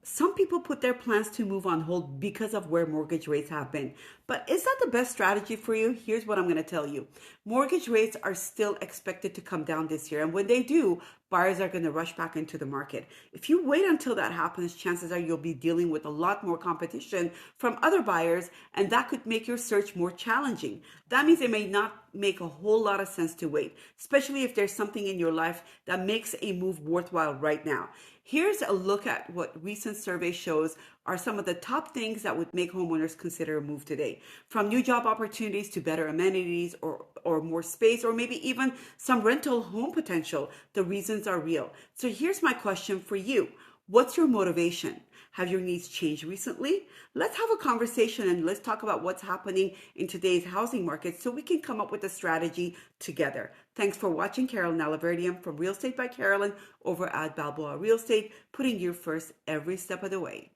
Some people put their plans to move on hold because of where mortgage rates have been. But is that the best strategy for you? Here's what I'm going to tell you. Mortgage rates are still expected to come down this year. And when they do, buyers are going to rush back into the market. If you wait until that happens, chances are you'll be dealing with a lot more competition from other buyers, and that could make your search more challenging. That means it may not make a whole lot of sense to wait, especially if there's something in your life that makes a move worthwhile right now. Here's a look at what recent survey shows are some of the top things that would make homeowners consider a move today. From new job opportunities to better amenities or more space or maybe even some rental home potential, the reasons are real. So here's my question for you. What's your motivation? Have your needs changed recently? Let's have a conversation and let's talk about what's happening in today's housing market so we can come up with a strategy together. Thanks for watching. Carolyn Alaverdium from Real Estate by Carolyn over at Balboa Real Estate, putting you first every step of the way.